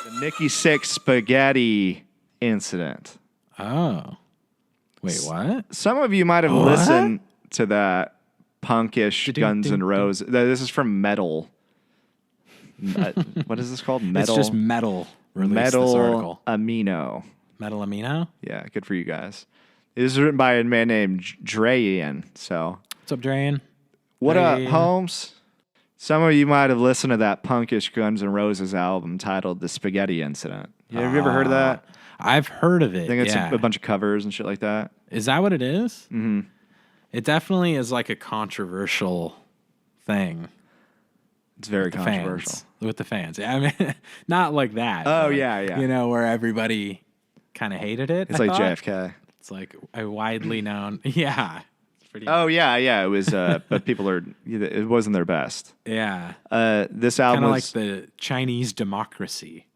The NIKKI SIXX spaghetti incident. Oh. Wait, what? Some of you might have listened to that punkish Guns N' Roses. This is from Metal. What is this called? Metal. It's just Metal. Metal Amino. Metal Amino? Yeah, good for you guys. It was written by a man named Drayan. So, what's up, Drayan? What up, Holmes? Some of you might have listened to that punkish Guns N' Roses album titled "The Spaghetti Incident." Have you ever heard of that? I've heard of it. I think it's a bunch of covers and shit like that. Is that what it is? Mm-hmm. It definitely is like a controversial thing. It's very controversial. With the fans. I mean, not like that. Oh, yeah. You know, where everybody kind of hated it. It's like JFK. It's like a widely known. Yeah. Yeah. It was, but it wasn't their best. Yeah. This album kind of like the Chinese democracy.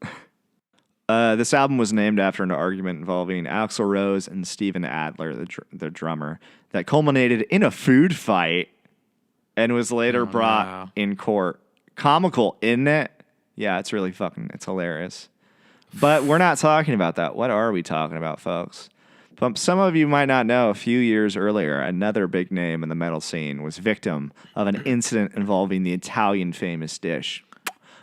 This album was named after an argument involving Axl Rose and Steven Adler, the drummer, that culminated in a food fight and was later brought in court. Comical, isn't it? Yeah, it's really it's hilarious. But we're not talking about that. What are we talking about, folks? Some of you might not know, a few years earlier, another big name in the metal scene was victim of an incident involving the Italian famous dish,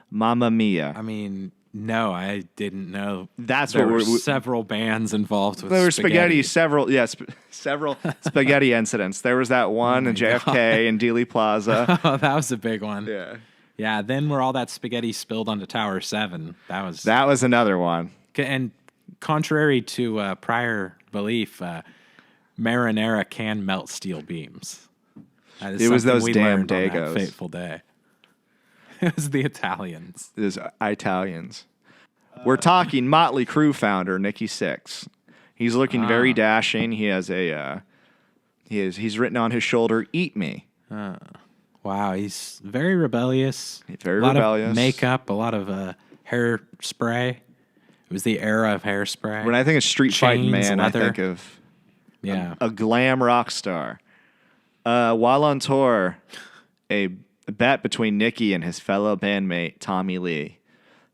Mamma Mia. I mean, no, I didn't know. That's there what were several bands involved with. There were spaghetti, several spaghetti incidents. There was that one in JFK and Dealey Plaza. Oh, that was a big one. Yeah. Yeah, then where all that spaghetti spilled onto Tower 7. That was another one. And contrary to prior belief, marinara can melt steel beams. It was those damn Dagos. Fateful day. It was the Italians. It was Italians. We're talking Mötley Crüe founder NIKKI SIXX. He's looking very dashing. He has he's written on his shoulder, "Eat me." Wow, he's very rebellious. Very rebellious. Lot of makeup, a lot of hairspray. It was the era of hairspray. When I think of street fighting man, leather. I think of a glam rock star. While on tour, a bet between NIKKI and his fellow bandmate Tommy Lee,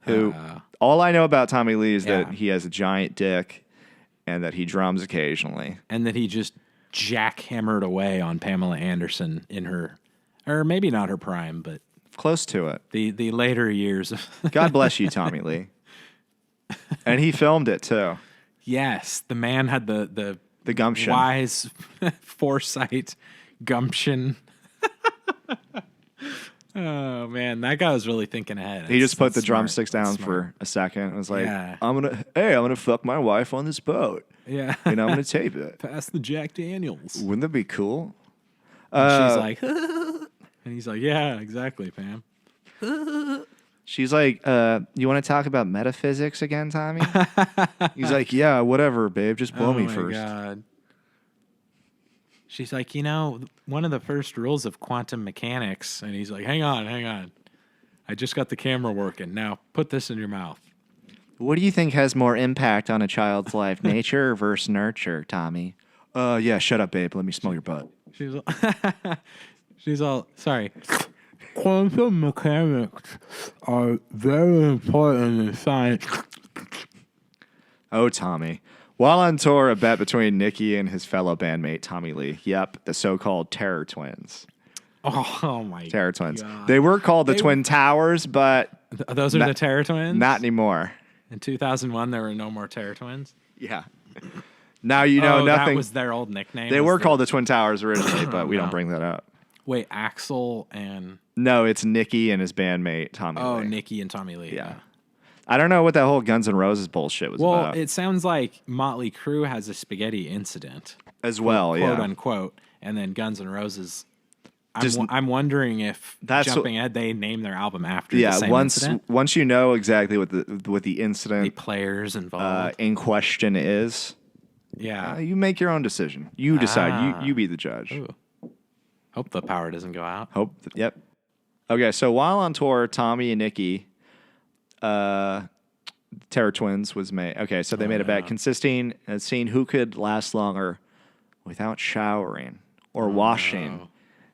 who all I know about Tommy Lee is that he has a giant dick and that he drums occasionally. And that he just jackhammered away on Pamela Anderson in her... Or maybe not her prime, but... Close to it. The later years. God bless you, Tommy Lee. And he filmed it, too. Yes. The man had the gumption. Wise foresight gumption. Oh, man. That guy was really thinking ahead. He just put the drumsticks down for a second. It was like, I'm gonna fuck my wife on this boat. Yeah. And I'm going to tape it. Pass the Jack Daniels. Wouldn't that be cool? And she's like... And he's like, yeah, exactly, Pam. She's like, you want to talk about metaphysics again, Tommy? He's like, yeah, whatever, babe. Just blow me first. Oh, my God. She's like, one of the first rules of quantum mechanics. And he's like, hang on. I just got the camera working. Now, put this in your mouth. What do you think has more impact on a child's life, nature versus nurture, Tommy? Yeah, shut up, babe. Let me smell your butt. She's all, sorry. Quantum mechanics are very important in science. Oh, Tommy. While on tour, a bet between NIKKI and his fellow bandmate, Tommy Lee. Yep, the so-called Terror Twins. Oh my Terror Twins. God. They were called the Twin Towers, but... Those are the Terror Twins? Not anymore. In 2001, there were no more Terror Twins? Yeah. Now you know nothing. That was their old nickname? They were called the Twin Towers originally, but we don't bring that up. Wait, Axl and... No, it's NIKKI and his bandmate, Tommy Lee. Oh, NIKKI and Tommy Lee. Yeah. I don't know what that whole Guns N' Roses bullshit was about. Well, it sounds like Mötley Crüe has a spaghetti incident. As well, quote unquote. And then Guns N' Roses... I'm wondering if Jumping Ahead, they named their album after the same incident. Once you know exactly what the incident... The players involved. In question is... Yeah. You make your own decision. You decide. You be the judge. Ooh. Hope the power doesn't go out. Yep. Okay, so while on tour, Tommy and NIKKI, Terror Twins was made. Okay, so they made a bet consisting of seeing who could last longer without showering or washing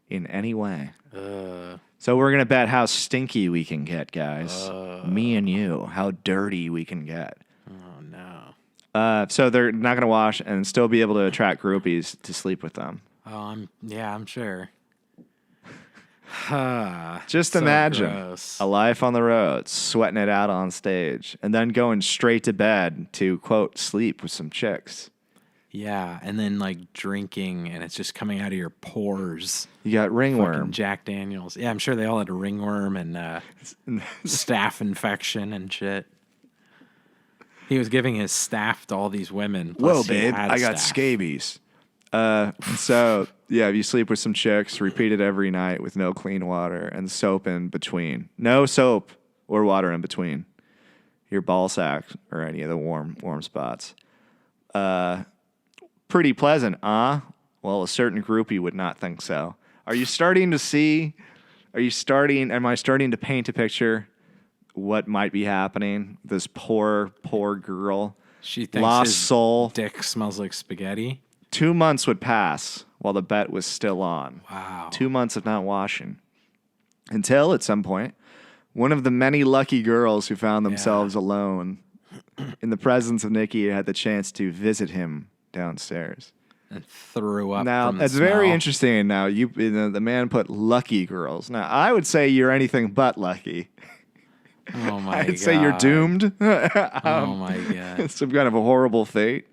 in any way. So we're going to bet how stinky we can get, guys. Me and you, how dirty we can get. Oh, no. So they're not going to wash and still be able to attract groupies to sleep with them. Oh, I'm sure. Just So imagine gross. a life on the road, sweating it out on stage, and then going straight to bed to, quote, sleep with some chicks. Yeah, and then like drinking, and it's just coming out of your pores. You got ringworm. Fucking Jack Daniels. Yeah, I'm sure they all had a ringworm and staph infection and shit. He was giving his staph to all these women. Whoa, plus he babe, had I got staph. scabies. So, yeah, if you sleep with some chicks, repeat it every night with no clean water and soap in between. No soap or water in between your ball sack or any of the warm spots. Pretty pleasant, Well, a certain groupie would not think so. Am I starting to paint a picture what might be happening? This poor girl. She thinks Lost his soul. dick smells like spaghetti. 2 months would pass while the bet was still on. Wow. 2 months of not washing. Until, at some point, one of the many lucky girls who found themselves alone in the presence of Nikki had the chance to visit him downstairs. And threw up. Now, from the it's very smell. interesting. Now, the man put lucky girls. Now, I would say you're anything but lucky. Oh my god. I'd say you're doomed. Oh my god. Some kind of a horrible fate.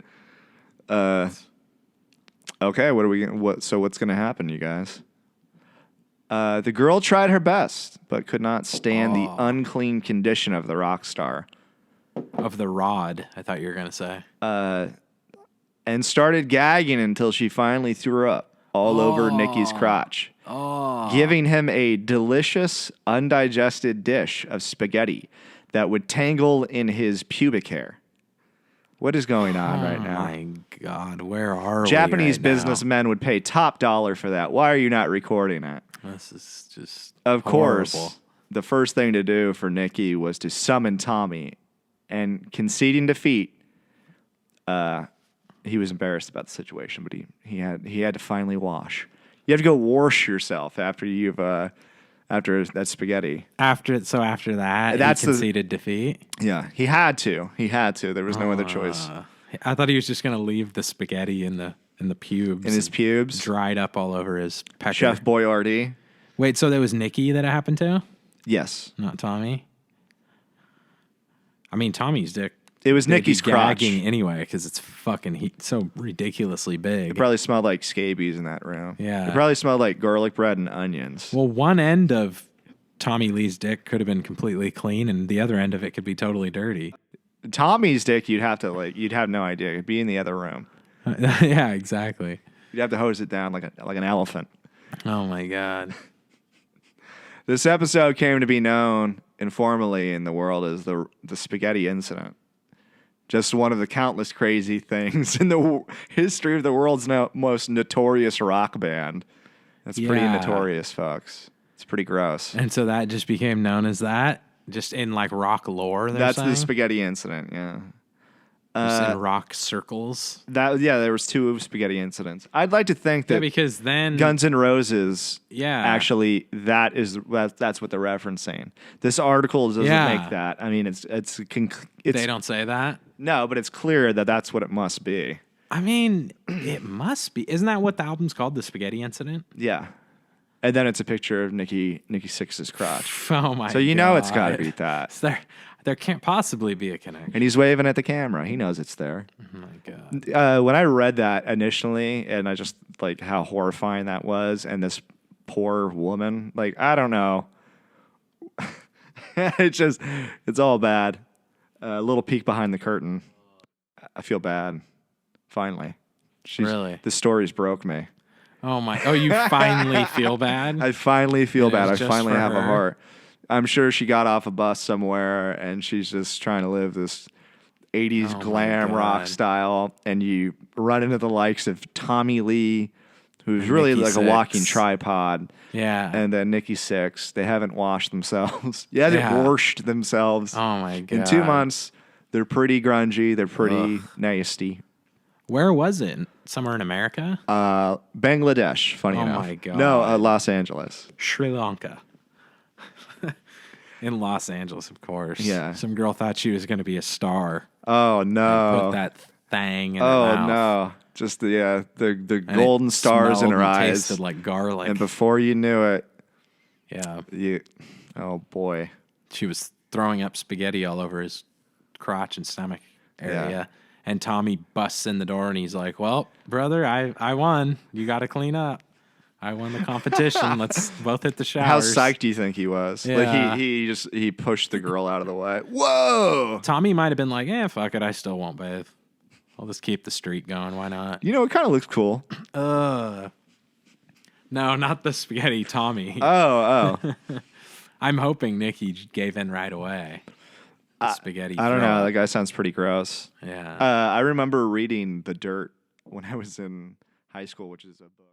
Okay, what's going to happen, you guys? The girl tried her best, but could not stand the unclean condition of the rock star. Of the rod, I thought you were gonna say. And started gagging until she finally threw up all over Nikki's crotch, giving him a delicious, undigested dish of spaghetti that would tangle in his pubic hair. What is going on right now? Oh my god, where are we? Japanese right now? businessmen would pay top dollar for that. Why are you not recording it? This is just Of horrible. course, the first thing to do for Nikki was to summon Tommy, and conceding defeat, he was embarrassed about the situation, but he had to finally wash. You have to go wash yourself after after that spaghetti. After that, That's he conceded defeat. Yeah, he had to. There was no other choice. I thought he was just gonna leave the spaghetti in the pubes. In his and pubes, dried up all over his pecker. Chef Boyardee. Wait, so that was Nikki that it happened to? Yes, Not Tommy? I mean, Tommy's dick. it was they'd be Nikki's crotch. gagging anyway because it's fucking so ridiculously big. It probably smelled like scabies in that room. Yeah. It probably smelled like garlic bread and onions. Well, one end of Tommy Lee's dick could have been completely clean, and the other end of it could be totally dirty. Tommy's dick, you'd have no idea. It'd be in the other room. Yeah, exactly. You'd have to hose it down like an elephant. Oh my god. This episode came to be known informally in the world as the spaghetti incident. Just one of the countless crazy things in the history of the world's most notorious rock band. That's pretty Yeah. notorious, folks. It's pretty gross. And so that just became known as that, just in like rock lore. That's saying? the spaghetti incident, yeah. Just in rock circles. There was 2 spaghetti incidents. I'd like to think that Yeah, because then Guns N' Roses, Yeah. actually, that's what they're referencing. This article doesn't Yeah. make that. I mean, it's they don't say that. no, but it's clear that that's what it must be. I mean, it must be. Isn't that what the album's called? The Spaghetti Incident? Yeah, and then it's a picture of Nikki Sixx's crotch. Oh my god. So you know it's got to be that. So there can't possibly be a connection. And he's waving at the camera. He knows it's there. Oh my god. When I read that initially, and I just like how horrifying that was, and this poor woman, like, I don't know. It's all bad. A little peek behind the curtain. I feel bad. Finally. Really? The stories broke me. Oh my. Oh, you finally feel bad? I finally feel It bad. I was just finally for have a her. heart. I'm sure she got off a bus somewhere and she's just trying to live this 80s Oh my glam rock God. style. And you run into the likes of Tommy Lee, who's really Nikki like a walking Sixx. tripod. Yeah. And then NIKKI SIXX. They haven't washed themselves. They haven't Yeah. washed themselves. Oh my god. In 2 months, they're pretty grungy. They're pretty nasty. Where was it? Somewhere in America? Bangladesh, funny Oh enough. my God. No, Los Angeles. Sri Lanka. In Los Angeles, of course. Yeah. Some girl thought she was going to be a star. Oh, And no. put that thing in her Oh, mouth. no. Just the And golden it stars in smelled her and eyes. tasted like garlic. And before you knew it, Yeah. oh, boy. She was throwing up spaghetti all over his crotch and stomach area. Yeah. And Tommy busts in the door and he's like, well, brother, I won. You got to clean up. I won the competition. Let's both hit the How showers. psyched do you think he was? Yeah. Like he pushed the girl out of the way. Whoa! Tommy might have been like, fuck it. I still won't bathe. I'll just keep the streak going. Why not? You know, it kind of looks cool. No, not the spaghetti, Tommy. Oh. I'm hoping Nikki gave in right away. The spaghetti. I don't know. throw-up. That guy sounds pretty gross. Yeah. I remember reading The Dirt when I was in high school, which is a book.